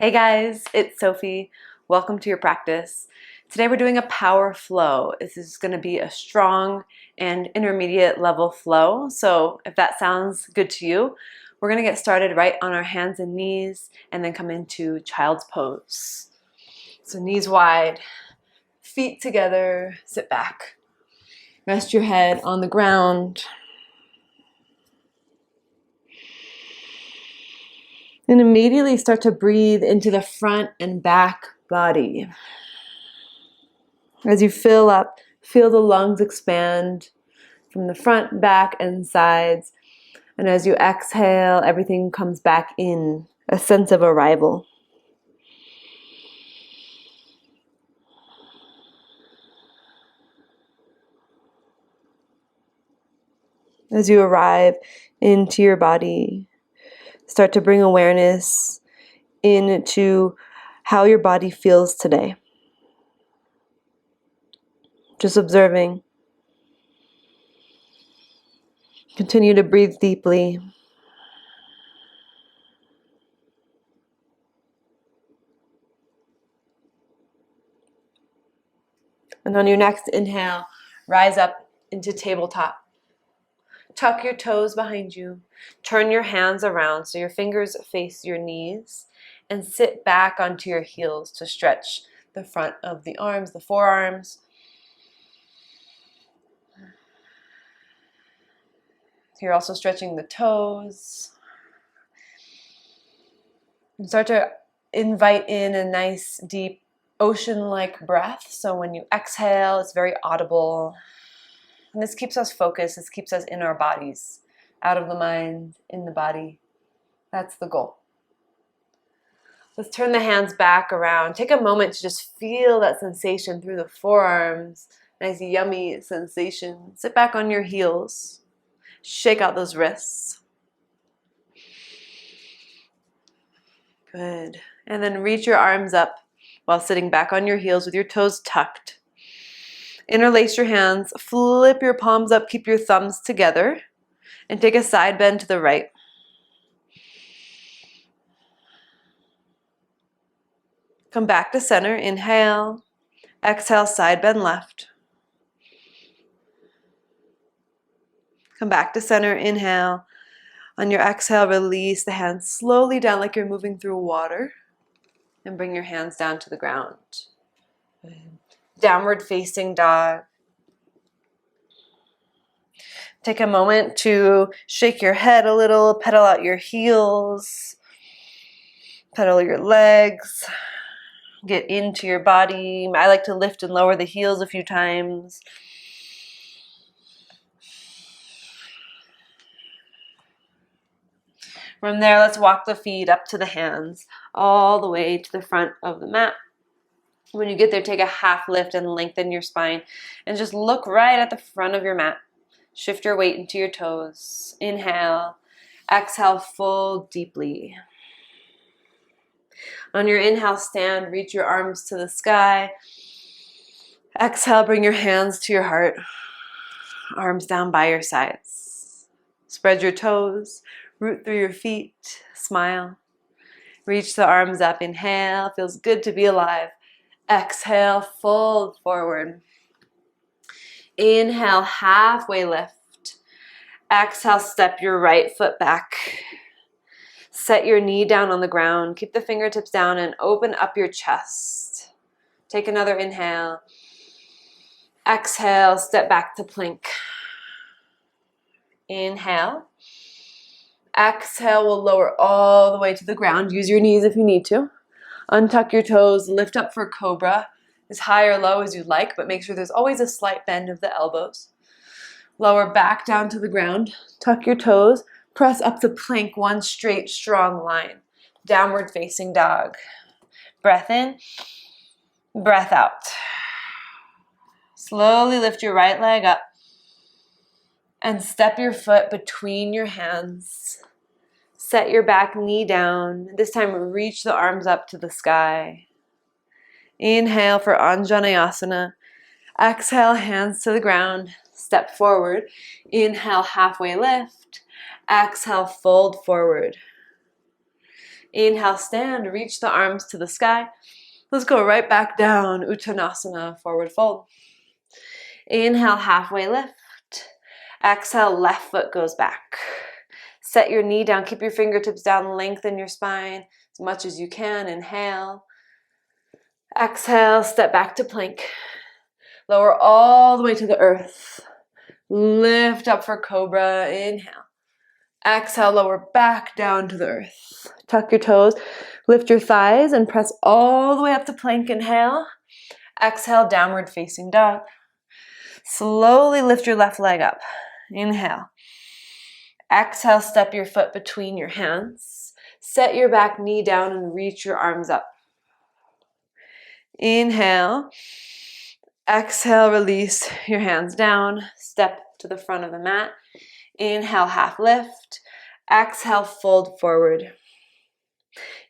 Hey guys, it's Sophie. Welcome to your practice. Today we're doing a power flow. This is going to be a strong and intermediate level flow. So if that sounds good to you, we're going to get started right on our hands and knees and then come into child's pose. So knees wide, feet together, sit back. Rest your head on the ground. And immediately start to breathe into the front and back body. As you fill up, feel the lungs expand from the front, back, and sides. And as you exhale, everything comes back in, a sense of arrival. As you arrive into your body, start to bring awareness into how your body feels today. Just observing. Continue to breathe deeply. And on your next inhale, rise up into tabletop. Tuck your toes behind you. Turn your hands around so your fingers face your knees. And sit back onto your heels to stretch the front of the arms, the forearms. You're also stretching the toes. And start to invite in a nice, deep, ocean-like breath. So when you exhale, it's very audible. And this keeps us focused. This keeps us in our bodies, out of the mind, in the body. That's the goal. Let's turn the hands back around. Take a moment to just feel that sensation through the forearms. Nice, yummy sensation. Sit back on your heels. Shake out those wrists. Good. And then reach your arms up while sitting back on your heels with your toes tucked. Interlace your hands. Flip your palms up. Keep your thumbs together. And take a side bend to the right. Come back to center. Inhale. Exhale, side bend left. Come back to center. Inhale. On your exhale, release the hands slowly down like you're moving through water. And bring your hands down to the ground. Downward facing dog. Take a moment to shake your head a little, pedal out your heels, pedal your legs. Get into your body. I like to lift and lower the heels a few times. From there, let's walk the feet up to the hands, all the way to the front of the mat. When you get there, take a half lift and lengthen your spine. And just look right at the front of your mat. Shift your weight into your toes. Inhale. Exhale, fold deeply. On your inhale, stand, reach your arms to the sky. Exhale, bring your hands to your heart. Arms down by your sides. Spread your toes, root through your feet, smile. Reach the arms up, inhale, feels good to be alive. Exhale, fold forward. Inhale, halfway lift. Exhale, step your right foot back. Set your knee down on the ground. Keep the fingertips down and open up your chest. Take another inhale. Exhale, step back to plank. Inhale. Exhale, we'll lower all the way to the ground. Use your knees if you need to. Untuck your toes, lift up for cobra. As high or low as you'd like, but make sure there's always a slight bend of the elbows. Lower back down to the ground. Tuck your toes. Press up to plank, one straight, strong line. Downward facing dog. Breath in, breath out. Slowly lift your right leg up and step your foot between your hands. Set your back knee down. This time reach the arms up to the sky. Inhale for Anjaneyasana. Exhale, hands to the ground. Step forward. Inhale, halfway lift. Exhale, fold forward. Inhale, stand, reach the arms to the sky. Let's go right back down, Uttanasana, forward fold. Inhale, halfway lift. Exhale, left foot goes back. Set your knee down, keep your fingertips down, lengthen your spine as much as you can. Inhale. Exhale, step back to plank. Lower all the way to the earth. Lift up for cobra, inhale. Exhale, lower back down to the earth. Tuck your toes, lift your thighs, and press all the way up to plank, inhale. Exhale, downward facing dog. Slowly lift your left leg up, inhale. Exhale, step your foot between your hands. Set your back knee down and reach your arms up. Inhale. Exhale, release your hands down. Step to the front of the mat. Inhale, half lift. Exhale, fold forward.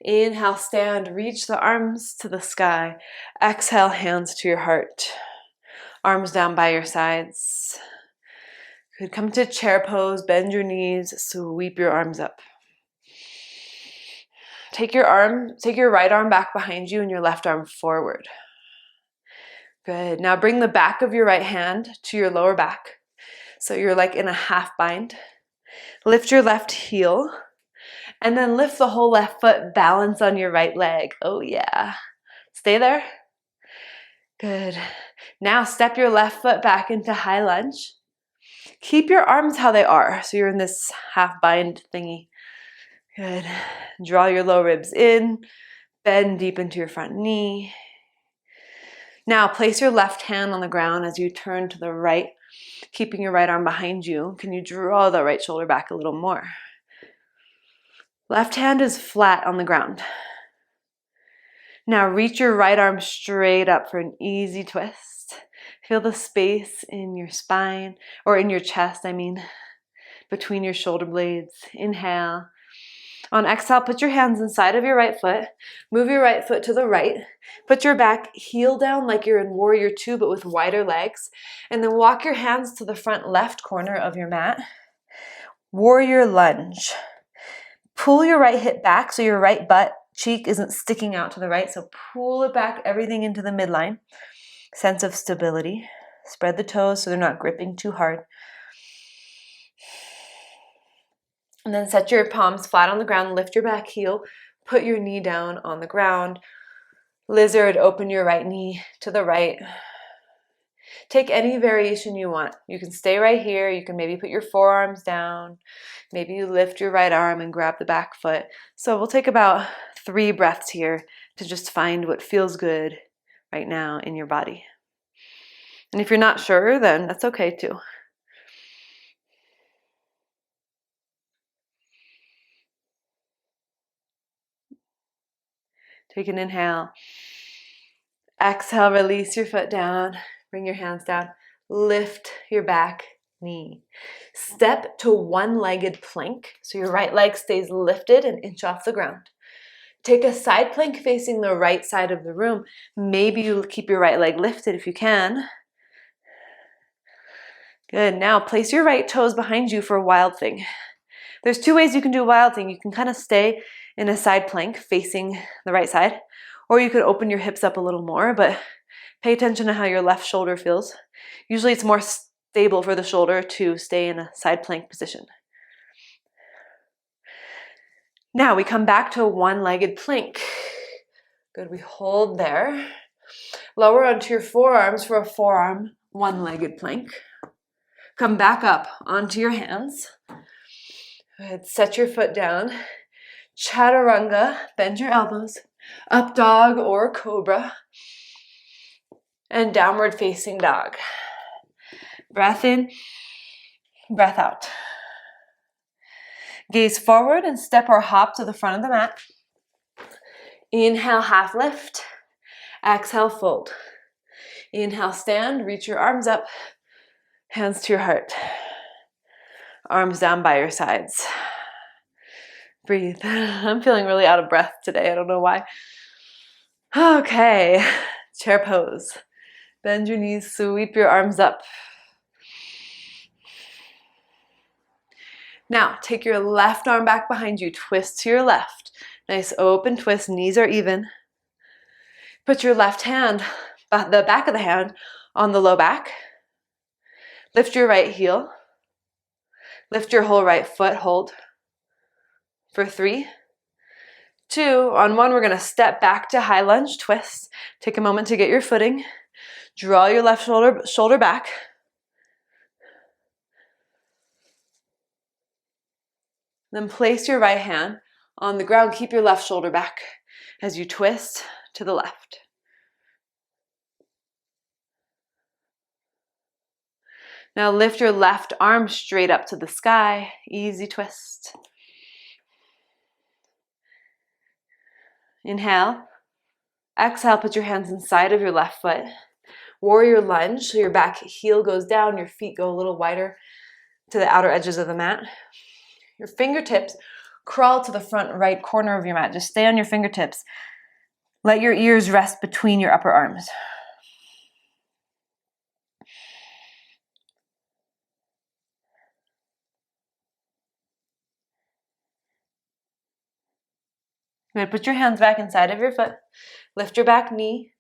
Inhale, stand. Reach the arms to the sky. Exhale, hands to your heart. Arms down by your sides. Good. Come to chair pose. Bend your knees. Sweep your arms up. Take your right arm back behind you and your left arm forward. Good. Now bring the back of your right hand to your lower back. So you're like in a half bind. Lift your left heel and then lift the whole left foot, balance on your right leg. Oh yeah. Stay there. Good. Now step your left foot back into high lunge. Keep your arms how they are. So you're in this half bind thingy. Good. Draw your low ribs in. Bend deep into your front knee. Now place your left hand on the ground as you turn to the right, keeping your right arm behind you. Can you draw the right shoulder back a little more? Left hand is flat on the ground. Now reach your right arm straight up for an easy twist. Feel the space in your spine, or in your chest, between your shoulder blades. Inhale. On exhale, put your hands inside of your right foot. Move your right foot to the right. Put your back heel down like you're in Warrior Two, but with wider legs. And then walk your hands to the front left corner of your mat. Warrior lunge. Pull your right hip back so your right butt cheek isn't sticking out to the right. So pull it back, everything into the midline. Sense of stability. Spread the toes so they're not gripping too hard. And then set your palms flat on the ground, lift your back heel, put your knee down on the ground. Lizard, open your right knee to the right. Take any variation you want. You can stay right here. You can maybe put your forearms down. Maybe you lift your right arm and grab the back foot. So we'll take about 3 breaths here to just find what feels good right now in your body. And if you're not sure, then that's okay too. Take an inhale. Exhale, release your foot down. Bring your hands down. Lift your back knee. Step to one-legged plank. So your right leg stays lifted an inch off the ground. Take a side plank facing the right side of the room. Maybe you keep your right leg lifted if you can. Good. Now place your right toes behind you for a wild thing. There's 2 ways you can do a wild thing. You can kind of stay in a side plank facing the right side, or you could open your hips up a little more, but pay attention to how your left shoulder feels. Usually it's more stable for the shoulder to stay in a side plank position. Now we come back to a one-legged plank. Good, we hold there. Lower onto your forearms for a forearm one-legged plank. Come back up onto your hands. Good, set your foot down. Chaturanga, bend your elbows. Up dog or cobra. And downward facing dog. Breath in, breath out. Gaze forward and step or hop to the front of the mat. Inhale, half lift. Exhale, fold. Inhale, stand, reach your arms up. Hands to your heart. Arms down by your sides. Breathe. I'm feeling really out of breath today. I don't know why. Okay, chair pose. Bend your knees, sweep your arms up. Now, take your left arm back behind you, twist to your left. Nice open twist, knees are even. Put your left hand, the back of the hand, on the low back. Lift your right heel. Lift your whole right foot, hold. For 3, 2, on 1, we're gonna step back to high lunge, twist. Take a moment to get your footing. Draw your left shoulder back. Then place your right hand on the ground. Keep your left shoulder back as you twist to the left. Now lift your left arm straight up to the sky. Easy twist. Inhale. Exhale, put your hands inside of your left foot. Warrior lunge, so your back heel goes down, your feet go a little wider to the outer edges of the mat. Your fingertips crawl to the front right corner of your mat. Just stay on your fingertips. Let your ears rest between your upper arms. Good. Put your hands back inside of your foot. Lift your back knee,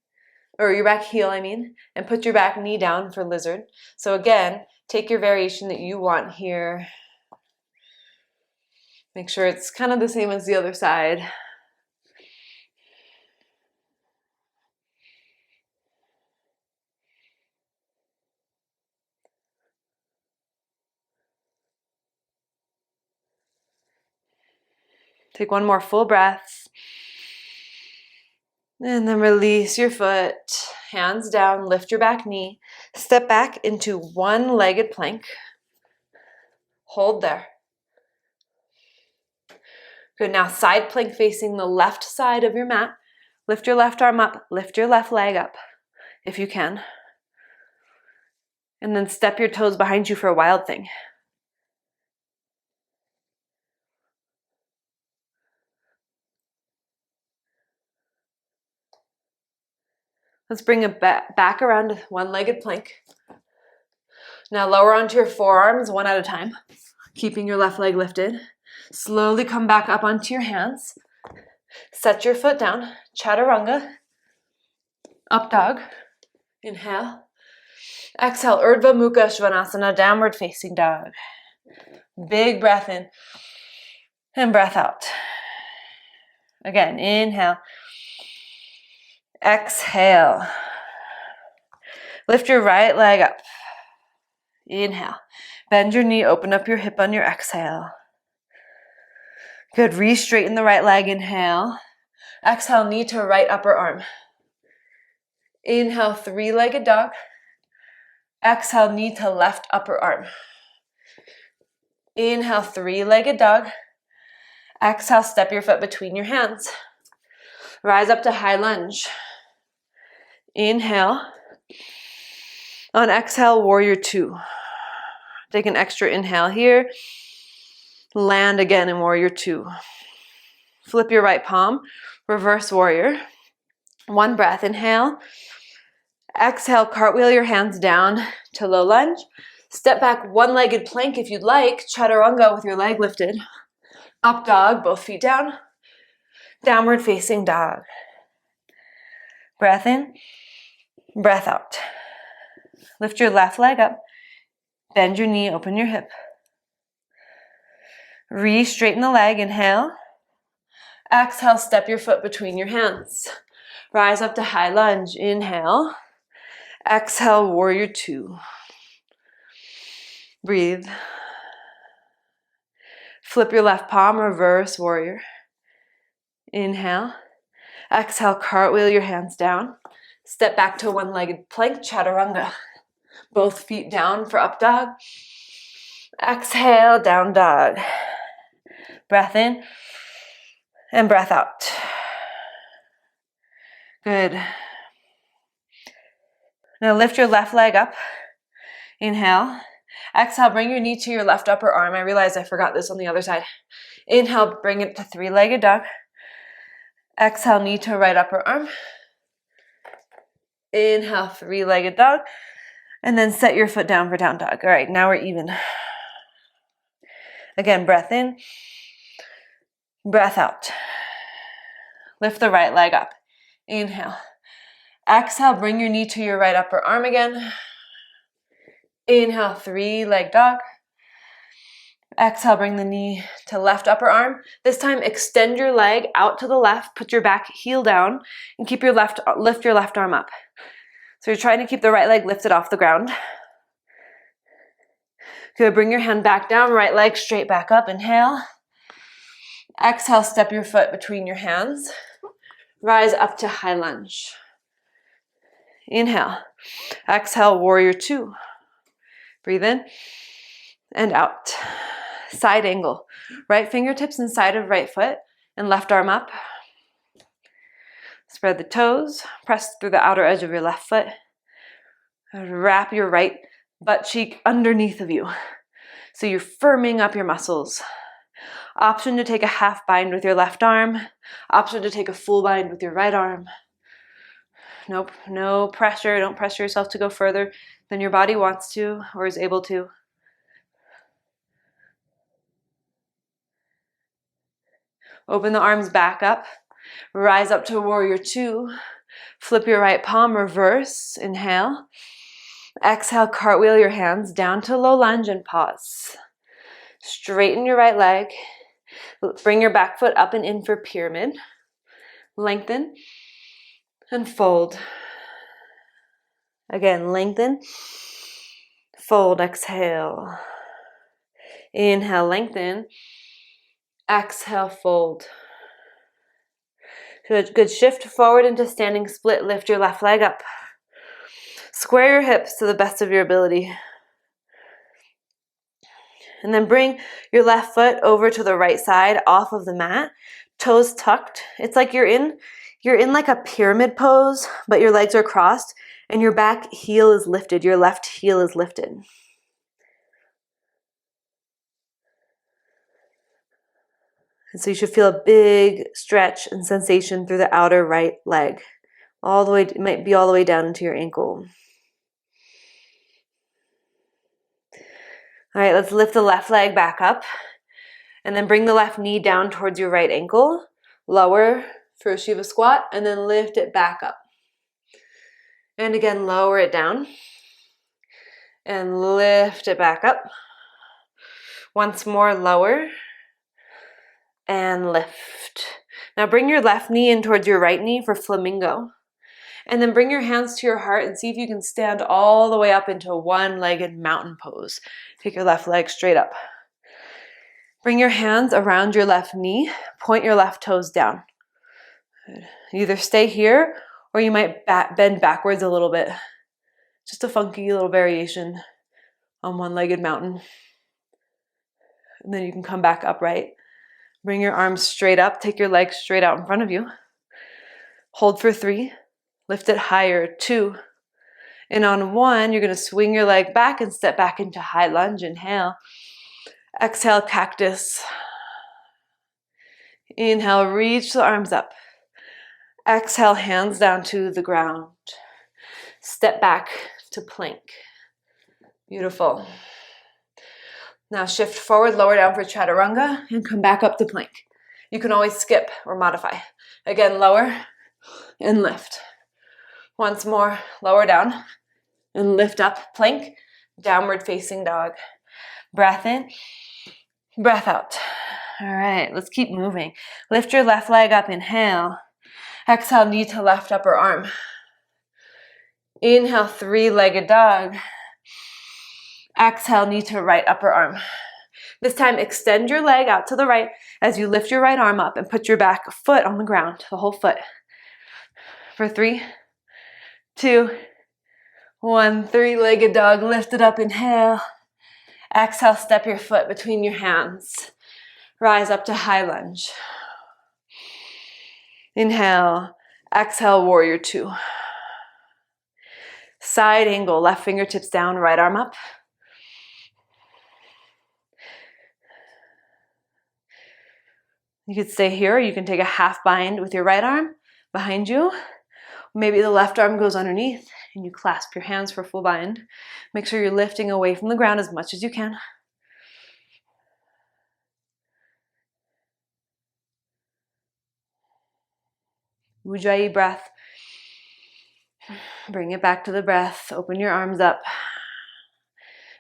or your back heel, and put your back knee down for lizard. So again, take your variation that you want here. Make sure it's kind of the same as the other side. Take one more full breath. And then release your foot, hands down, lift your back knee. Step back into one-legged plank. Hold there. Good, now side plank facing the left side of your mat. Lift your left arm up, lift your left leg up, if you can. And then step your toes behind you for a wild thing. Let's bring it back around one-legged plank. Now lower onto your forearms one at a time, keeping your left leg lifted. Slowly come back up onto your hands. Set your foot down, chaturanga, up dog. Inhale. Exhale, Urdhva Mukha Svanasana, downward facing dog. Big breath in and breath out. Again, inhale. Exhale. Lift your right leg up. Inhale. Bend your knee, open up your hip on your exhale. Good, re-straighten the right leg, inhale. Exhale, knee to right upper arm. Inhale, three-legged dog. Exhale, knee to left upper arm. Inhale, three-legged dog. Exhale, step your foot between your hands. Rise up to high lunge. Inhale. On exhale, warrior 2. Take an extra inhale here. Land again in warrior 2. Flip your right palm, reverse warrior. One breath, inhale. Exhale, cartwheel your hands down to low lunge. Step back, one-legged plank if you'd like. Chaturanga with your leg lifted. Up dog, both feet down. Downward facing dog. Breath in, breath out. Lift your left leg up. Bend your knee, open your hip. Re-straighten the leg, inhale. Exhale, step your foot between your hands. Rise up to high lunge, inhale. Exhale, warrior 2. Breathe. Flip your left palm, reverse warrior. Inhale. Exhale, cartwheel your hands down. Step back to one-legged plank, chaturanga. Both feet down for up dog. Exhale, down dog. Breath in and breath out. Good. Now lift your left leg up. Inhale. Exhale, bring your knee to your left upper arm. I realized I forgot this on the other side. Inhale, bring it to three-legged dog. Exhale, knee to right upper arm. Inhale, three-legged dog. And then set your foot down for down dog. All right, now we're even. Again, breath in, breath out. Lift the right leg up. Inhale. Exhale, bring your knee to your right upper arm again. Inhale, 3-leg dog. Exhale, bring the knee to left upper arm. This time, extend your leg out to the left, put your back heel down, and lift your left arm up. So you're trying to keep the right leg lifted off the ground. Good, bring your hand back down, right leg straight back up, inhale. Exhale, step your foot between your hands. Rise up to high lunge. Inhale. Exhale, warrior 2. Breathe in and out. Side angle. Right fingertips inside of right foot and left arm up. Spread the toes. Press through the outer edge of your left foot. Wrap your right butt cheek underneath of you. So you're firming up your muscles. Option to take a half bind with your left arm. Option to take a full bind with your right arm. Nope, no pressure. Don't pressure yourself to go further than your body wants to or is able to. Open the arms back up. Rise up to warrior 2. Flip your right palm, reverse. Inhale. Exhale, cartwheel your hands down to low lunge and pause. Straighten your right leg. Bring your back foot up and in for pyramid. Lengthen and fold. Again, lengthen. Fold, exhale. Inhale, lengthen. Exhale, fold. Good. Shift forward into standing split. Lift your left leg up. Square your hips to the best of your ability. And then bring your left foot over to the right side off of the mat. Toes tucked. It's like you're in like a pyramid pose, but your legs are crossed and your back heel is lifted. Your left heel is lifted. And so you should feel a big stretch and sensation through the outer right leg. All the way, it might be all the way down into your ankle. All right, let's lift the left leg back up and then bring the left knee down towards your right ankle. Lower for a Shiva squat and then lift it back up. And again, lower it down and lift it back up. Once more, lower and lift. Now bring your left knee in towards your right knee for flamingo. And then bring your hands to your heart and see if you can stand all the way up into a one-legged mountain pose. Take your left leg straight up. Bring your hands around your left knee. Point your left toes down. Good. Either stay here or you might bend backwards a little bit. Just a funky little variation on one-legged mountain. And then you can come back upright. Bring your arms straight up. Take your legs straight out in front of you. Hold for 3. Lift it higher, 2. And on 1, you're going to swing your leg back and step back into high lunge. Inhale. Exhale, cactus. Inhale, reach the arms up. Exhale, hands down to the ground. Step back to plank. Beautiful. Now shift forward, lower down for chaturanga, and come back up to plank. You can always skip or modify. Again, lower and lift. Once more, lower down and lift up, plank, downward facing dog. Breath in, breath out. All right, let's keep moving. Lift your left leg up, inhale. Exhale, knee to left upper arm. Inhale, 3-legged dog. Exhale, knee to right upper arm. This time, extend your leg out to the right as you lift your right arm up and put your back foot on the ground, the whole foot. For 3, 2, 1, 3-legged dog, lift it up, inhale. Exhale, step your foot between your hands. Rise up to high lunge. Inhale, exhale, warrior 2. Side angle, left fingertips down, right arm up. You could stay here, or you can take a half bind with your right arm behind you. Maybe the left arm goes underneath and you clasp your hands for full bind. Make sure you're lifting away from the ground as much as you can. Ujjayi breath. Bring it back to the breath. Open your arms up.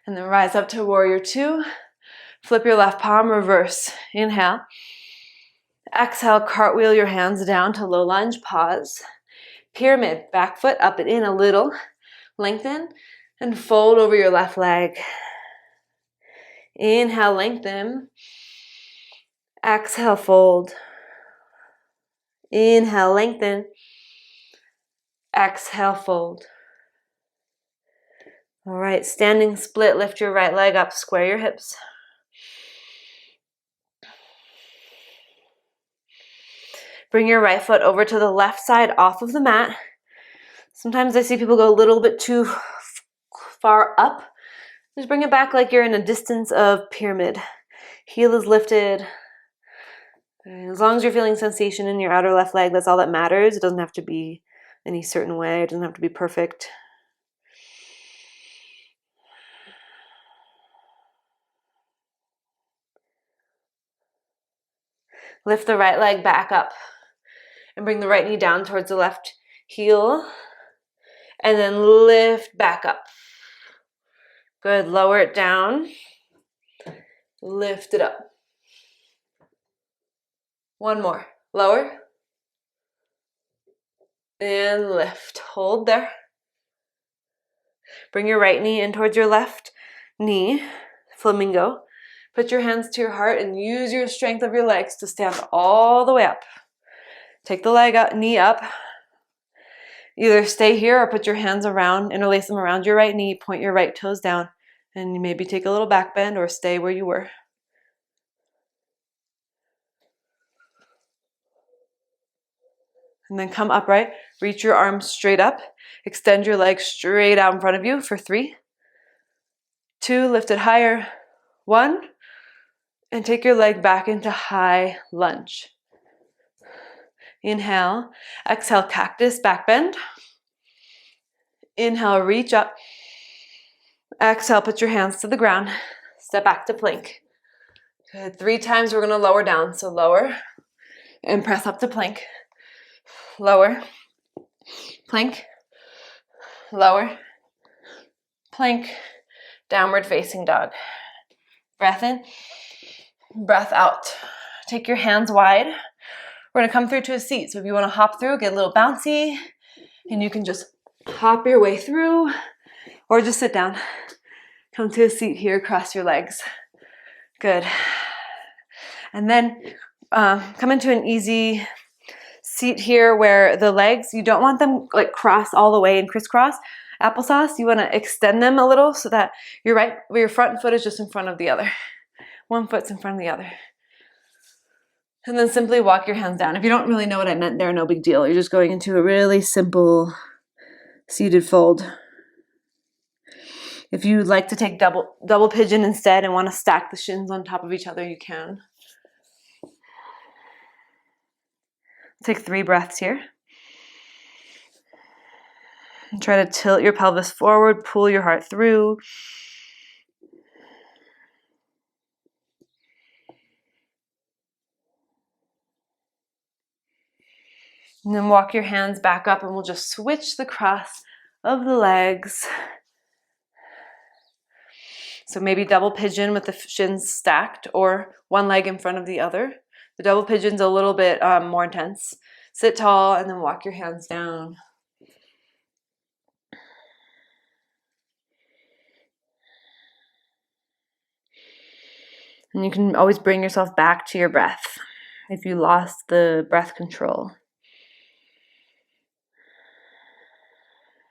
And then rise up to warrior two. Flip your left palm, reverse. Inhale. Exhale, cartwheel your hands down to low lunge. Pause. Pyramid, back foot up and in a little. Lengthen and fold over your left leg. Inhale, lengthen. Exhale, fold. Inhale, lengthen. Exhale, fold. All right, standing split, lift your right leg up, square your hips. Bring your right foot over to the left side off of the mat. Sometimes I see people go a little bit too far up. Just bring it back like you're in a distance of pyramid. Heel is lifted. As long as you're feeling sensation in your outer left leg, that's all that matters. It doesn't have to be any certain way. It doesn't have to be perfect. Lift the right leg back up and bring the right knee down towards the left heel. And then lift back up. Good. Lower it down. Lift it up. One more. Lower. And lift. Hold there. Bring your right knee in towards your left knee. Flamingo. Put your hands to your heart and use your strength of your legs to stand all the way up. Take the leg up, knee up. Either stay here or put your hands around, interlace them around your right knee, point your right toes down, and you maybe take a little back bend or stay where you were. And then come upright, reach your arms straight up, extend your legs straight out in front of you for 3, 2, lift it higher, 1, and take your leg back into high lunge. Inhale, exhale, cactus, back bend. Inhale, reach up. Exhale, put your hands to the ground. Step back to plank. Good. 3 times we're going to lower down. So lower and press up to plank. Lower, plank, lower, plank, downward facing dog. Breath in, breath out. Take your hands wide. We're going to come through to a seat. So if you want to hop through, get a little bouncy, and you can just hop your way through or just sit down. Come to a seat here, cross your legs. Good. And then come into an easy seat here where the legs, you don't want them like cross all the way and crisscross applesauce. You want to extend them a little so that your front foot is just in front of the other. One foot's in front of the other. And then simply walk your hands down. If you don't really know what I meant there, no big deal. You're just going into a really simple seated fold. If you like to take double pigeon instead and want to stack the shins on top of each other, you can. Take 3 breaths here. And try to tilt your pelvis forward, pull your heart through. And then walk your hands back up and we'll just switch the cross of the legs. So maybe double pigeon with the shins stacked or one leg in front of the other. The double pigeon's a little bit more intense. Sit tall and then walk your hands down. And you can always bring yourself back to your breath if you lost the breath control.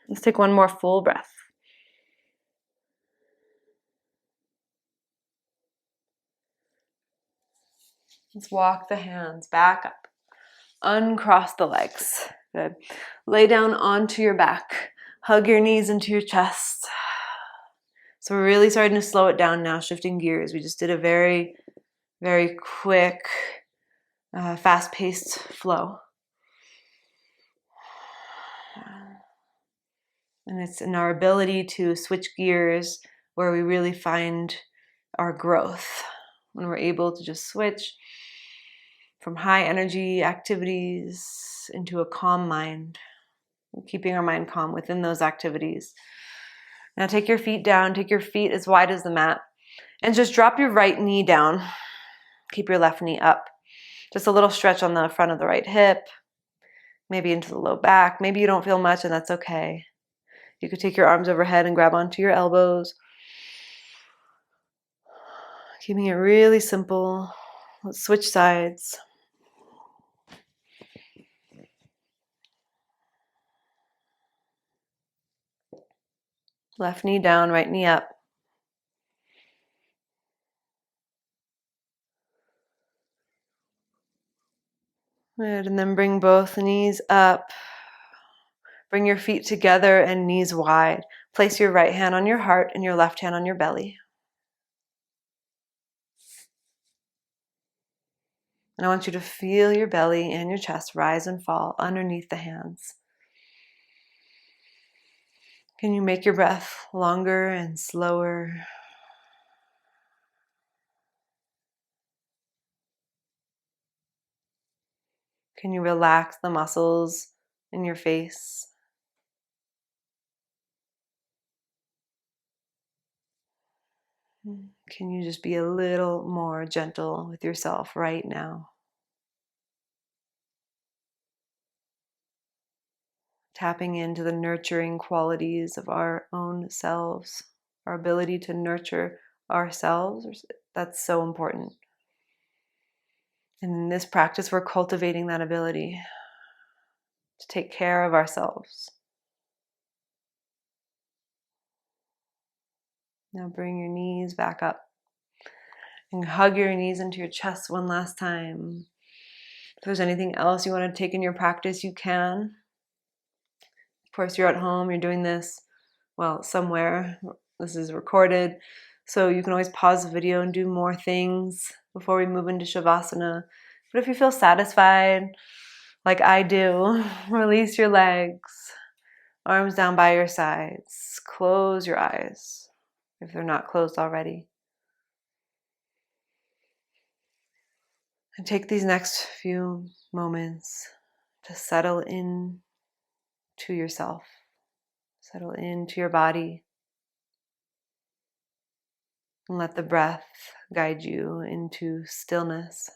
Let's take one more full breath. Let's walk the hands back up. Uncross the legs. Good. Lay down onto your back. Hug your knees into your chest. So we're really starting to slow it down now, shifting gears. We just did a very, very quick, fast-paced flow. And it's in our ability to switch gears where we really find our growth. When we're able to just switch from high energy activities into a calm mind, keeping our mind calm within those activities. Now take your feet down, take your feet as wide as the mat, and just drop your right knee down. Keep your left knee up. Just a little stretch on the front of the right hip, maybe into the low back. Maybe you don't feel much, and that's okay. You could take your arms overhead and grab onto your elbows. Keeping it really simple. Let's switch sides. Left knee down, right knee up. Good, and then bring both knees up. Bring your feet together and knees wide. Place your right hand on your heart and your left hand on your belly. And I want you to feel your belly and your chest rise and fall underneath the hands. Can you make your breath longer and slower? Can you relax the muscles in your face? Can you just be a little more gentle with yourself right now? Tapping into the nurturing qualities of our own selves, our ability to nurture ourselves, that's so important. And in this practice, we're cultivating that ability to take care of ourselves. Now bring your knees back up and hug your knees into your chest one last time. If there's anything else you want to take in your practice, you can. Of course, you're at home, you're doing this, well, somewhere. This is recorded, so you can always pause the video and do more things before we move into Shavasana. But if you feel satisfied, like I do, release your legs, arms down by your sides. Close your eyes if they're not closed already. And take these next few moments to settle in to yourself, settle into your body, and let the breath guide you into stillness.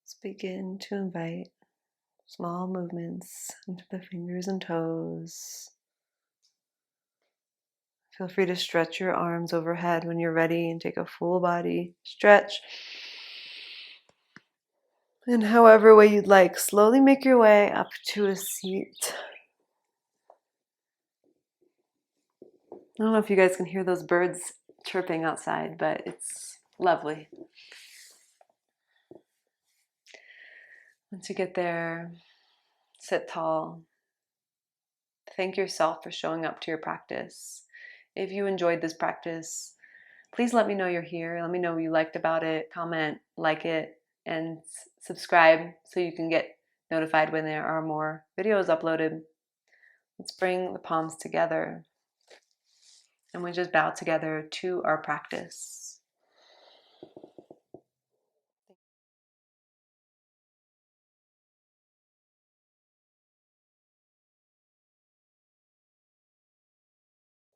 Let's begin to invite small movements into the fingers and toes, Feel free to stretch your arms overhead when you're ready and take a full body stretch. And however way you'd like, slowly make your way up to a seat. I don't know if you guys can hear those birds chirping outside, but it's lovely. Once you get there, sit tall. Thank yourself for showing up to your practice. If you enjoyed this practice, please let me know you're here. Let me know what you liked about it. Comment, like it, and subscribe so you can get notified when there are more videos uploaded. Let's bring the palms together and we just bow together to our practice.